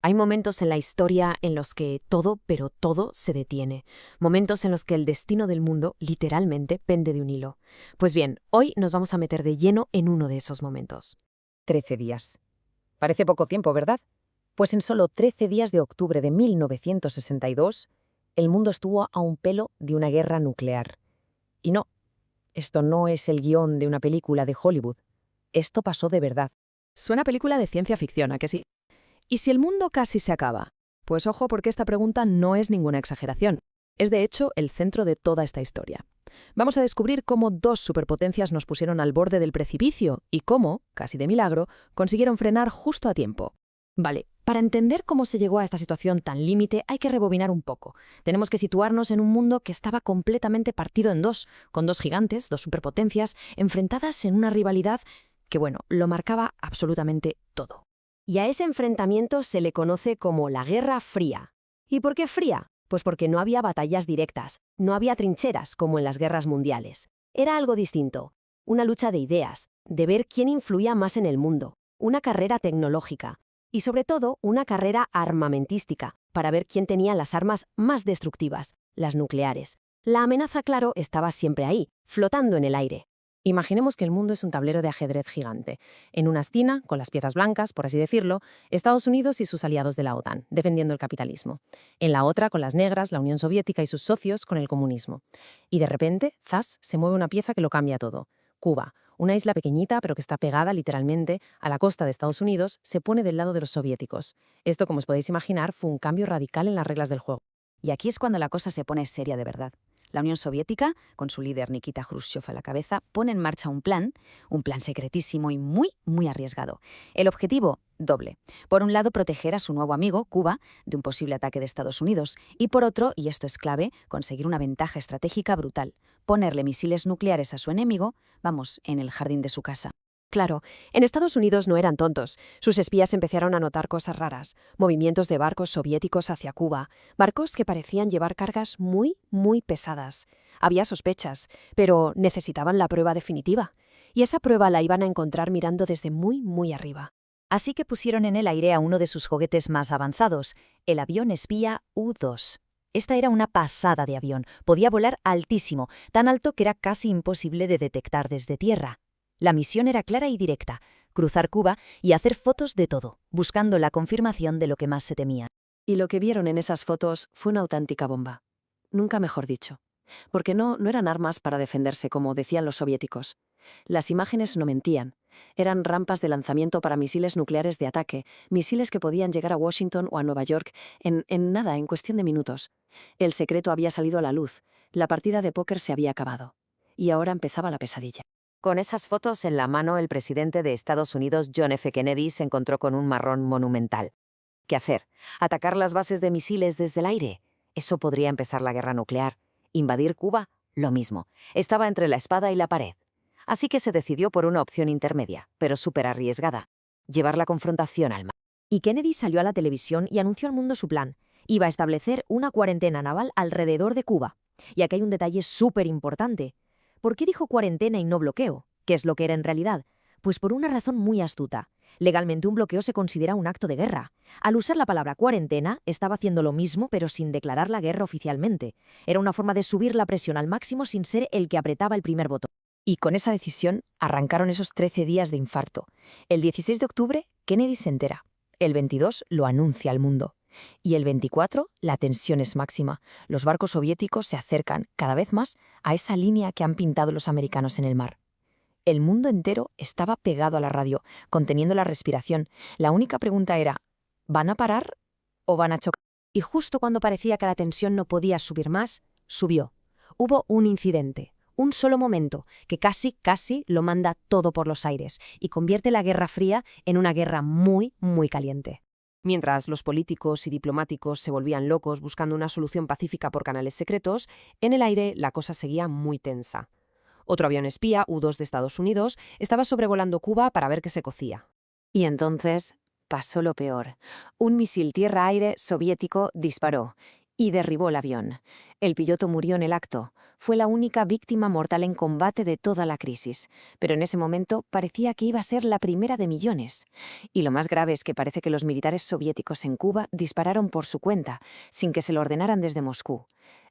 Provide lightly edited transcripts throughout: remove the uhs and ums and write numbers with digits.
Hay momentos en la historia en los que todo, pero todo se detiene. Momentos en los que el destino del mundo literalmente pende de un hilo. Pues bien, hoy nos vamos a meter de lleno en uno de esos momentos. 13 días. Parece poco tiempo, ¿verdad? Pues en solo 13 días de octubre de 1962, el mundo estuvo a un pelo de una guerra nuclear. Y no, esto no es el guión de una película de Hollywood. Esto pasó de verdad. Suena película de ciencia ficción, ¿a que sí? ¿Y si el mundo casi se acaba? Pues ojo, porque esta pregunta no es ninguna exageración. Es de hecho el centro de toda esta historia. Vamos a descubrir cómo dos superpotencias nos pusieron al borde del precipicio y cómo, casi de milagro, consiguieron frenar justo a tiempo. Vale, para entender cómo se llegó a esta situación tan límite hay que rebobinar un poco. Tenemos que situarnos en un mundo que estaba completamente partido en dos, con dos gigantes, dos superpotencias, enfrentadas en una rivalidad que, bueno, lo marcaba absolutamente todo. Y a ese enfrentamiento se le conoce como la Guerra Fría. ¿Y por qué fría? Pues porque no había batallas directas, no había trincheras como en las guerras mundiales. Era algo distinto, una lucha de ideas, de ver quién influía más en el mundo, una carrera tecnológica y sobre todo una carrera armamentística para ver quién tenía las armas más destructivas, las nucleares. La amenaza, claro, estaba siempre ahí, flotando en el aire. Imaginemos que el mundo es un tablero de ajedrez gigante. En una esquina, con las piezas blancas, por así decirlo, Estados Unidos y sus aliados de la OTAN, defendiendo el capitalismo. En la otra, con las negras, la Unión Soviética y sus socios, con el comunismo. Y de repente, ¡zas!, se mueve una pieza que lo cambia todo. Cuba, una isla pequeñita, pero que está pegada, literalmente, a la costa de Estados Unidos, se pone del lado de los soviéticos. Esto, como os podéis imaginar, fue un cambio radical en las reglas del juego. Y aquí es cuando la cosa se pone seria de verdad. La Unión Soviética, con su líder Nikita Khrushchev a la cabeza, pone en marcha un plan secretísimo y muy arriesgado. El objetivo, doble. Por un lado, proteger a su nuevo amigo, Cuba, de un posible ataque de Estados Unidos. Y por otro, y esto es clave, conseguir una ventaja estratégica brutal. Ponerle misiles nucleares a su enemigo, en el jardín de su casa. Claro, en Estados Unidos no eran tontos. Sus espías empezaron a notar cosas raras, movimientos de barcos soviéticos hacia Cuba, barcos que parecían llevar cargas muy pesadas. Había sospechas, pero necesitaban la prueba definitiva. Y esa prueba la iban a encontrar mirando desde muy arriba. Así que pusieron en el aire a uno de sus juguetes más avanzados, el avión espía U-2. Esta era una pasada de avión, podía volar altísimo, tan alto que era casi imposible de detectar desde tierra. La misión era clara y directa, cruzar Cuba y hacer fotos de todo, buscando la confirmación de lo que más se temía. Y lo que vieron en esas fotos fue una auténtica bomba. Nunca mejor dicho. Porque no eran armas para defenderse, como decían los soviéticos. Las imágenes no mentían. Eran rampas de lanzamiento para misiles nucleares de ataque, misiles que podían llegar a Washington o a Nueva York en cuestión de minutos. El secreto había salido a la luz. La partida de póker se había acabado. Y ahora empezaba la pesadilla. Con esas fotos en la mano, el presidente de Estados Unidos, John F. Kennedy, se encontró con un marrón monumental. ¿Qué hacer? ¿Atacar las bases de misiles desde el aire? Eso podría empezar la guerra nuclear. ¿Invadir Cuba? Lo mismo. Estaba entre la espada y la pared. Así que se decidió por una opción intermedia, pero súper arriesgada: llevar la confrontación al mar. Y Kennedy salió a la televisión y anunció al mundo su plan. Iba a establecer una cuarentena naval alrededor de Cuba. Y aquí hay un detalle súper importante. ¿Por qué dijo cuarentena y no bloqueo? ¿Qué es lo que era en realidad? Pues por una razón muy astuta. Legalmente un bloqueo se considera un acto de guerra. Al usar la palabra cuarentena, estaba haciendo lo mismo pero sin declarar la guerra oficialmente. Era una forma de subir la presión al máximo sin ser el que apretaba el primer botón. Y con esa decisión arrancaron esos 13 días de infarto. El 16 de octubre, Kennedy se entera. El 22 lo anuncia al mundo. Y el 24, la tensión es máxima. Los barcos soviéticos se acercan cada vez más a esa línea que han pintado los americanos en el mar. El mundo entero estaba pegado a la radio, conteniendo la respiración. La única pregunta era, ¿van a parar o van a chocar? Y justo cuando parecía que la tensión no podía subir más, subió. Hubo un incidente, un solo momento, que casi lo manda todo por los aires y convierte la Guerra Fría en una guerra muy caliente. Mientras los políticos y diplomáticos se volvían locos buscando una solución pacífica por canales secretos, en el aire la cosa seguía muy tensa. Otro avión espía, U-2 de Estados Unidos, estaba sobrevolando Cuba para ver qué se cocía. Y entonces pasó lo peor. Un misil tierra-aire soviético disparó. y derribó el avión. El piloto murió en el acto. Fue la única víctima mortal en combate de toda la crisis, pero en ese momento parecía que iba a ser la primera de millones. Y lo más grave es que parece que los militares soviéticos en Cuba dispararon por su cuenta, sin que se lo ordenaran desde Moscú.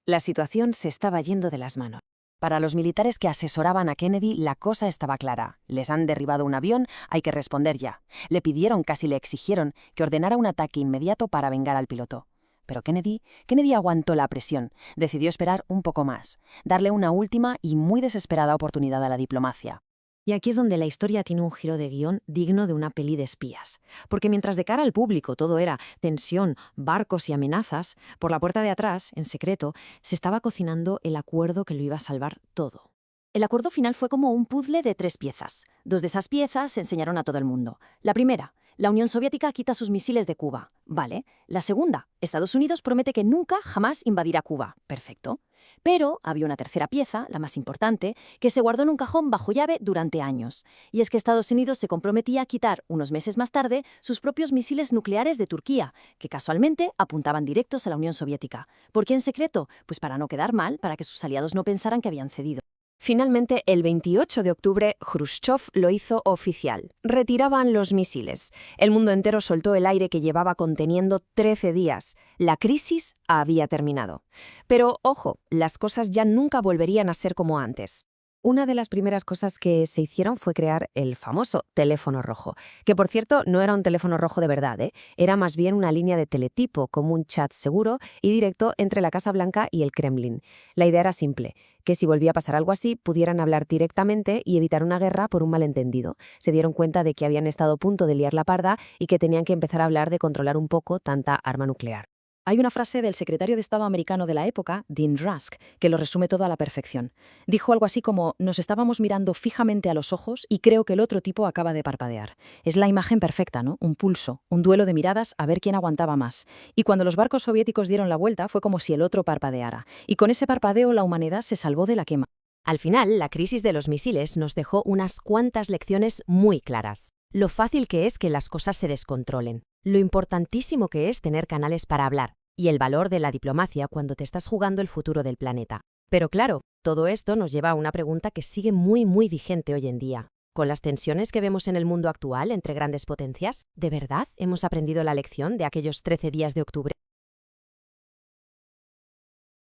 La situación se estaba yendo de las manos. Para los militares que asesoraban a Kennedy, la cosa estaba clara. Les han derribado un avión, hay que responder ya. Le pidieron, casi le exigieron, que ordenara un ataque inmediato para vengar al piloto. Pero Kennedy aguantó la presión, decidió esperar un poco más, darle una última y muy desesperada oportunidad a la diplomacia. Y aquí es donde la historia tiene un giro de guión digno de una peli de espías. Porque mientras de cara al público todo era tensión, barcos y amenazas, por la puerta de atrás, en secreto, se estaba cocinando el acuerdo que lo iba a salvar todo. El acuerdo final fue como un puzzle de 3 piezas. 2 de esas piezas se enseñaron a todo el mundo. La primera, la Unión Soviética quita sus misiles de Cuba. Vale. La segunda, Estados Unidos promete que nunca jamás invadirá Cuba. Perfecto. Pero había una tercera pieza, la más importante, que se guardó en un cajón bajo llave durante años. Y es que Estados Unidos se comprometía a quitar, unos meses más tarde, sus propios misiles nucleares de Turquía, que casualmente apuntaban directos a la Unión Soviética. ¿Por qué en secreto? Pues para no quedar mal, para que sus aliados no pensaran que habían cedido. Finalmente, el 28 de octubre, Khrushchev lo hizo oficial. Retiraban los misiles. El mundo entero soltó el aire que llevaba conteniendo 13 días. La crisis había terminado. Pero, ojo, las cosas ya nunca volverían a ser como antes. Una de las primeras cosas que se hicieron fue crear el famoso teléfono rojo, que por cierto no era un teléfono rojo de verdad, era más bien una línea de teletipo como un chat seguro y directo entre la Casa Blanca y el Kremlin. La idea era simple, que si volvía a pasar algo así pudieran hablar directamente y evitar una guerra por un malentendido. Se dieron cuenta de que habían estado a punto de liar la parda y que tenían que empezar a hablar de controlar un poco tanta arma nuclear. Hay una frase del secretario de Estado americano de la época, Dean Rusk, que lo resume todo a la perfección. Dijo algo así como: nos estábamos mirando fijamente a los ojos y creo que el otro tipo acaba de parpadear. Es la imagen perfecta, ¿no? Un pulso, un duelo de miradas a ver quién aguantaba más. Y cuando los barcos soviéticos dieron la vuelta fue como si el otro parpadeara. Y con ese parpadeo la humanidad se salvó de la quema. Al final, la crisis de los misiles nos dejó unas cuantas lecciones muy claras. Lo fácil que es que las cosas se descontrolen. Lo importantísimo que es tener canales para hablar. Y el valor de la diplomacia cuando te estás jugando el futuro del planeta. Pero claro, todo esto nos lleva a una pregunta que sigue muy vigente hoy en día. Con las tensiones que vemos en el mundo actual entre grandes potencias, ¿de verdad hemos aprendido la lección de aquellos 13 días de octubre?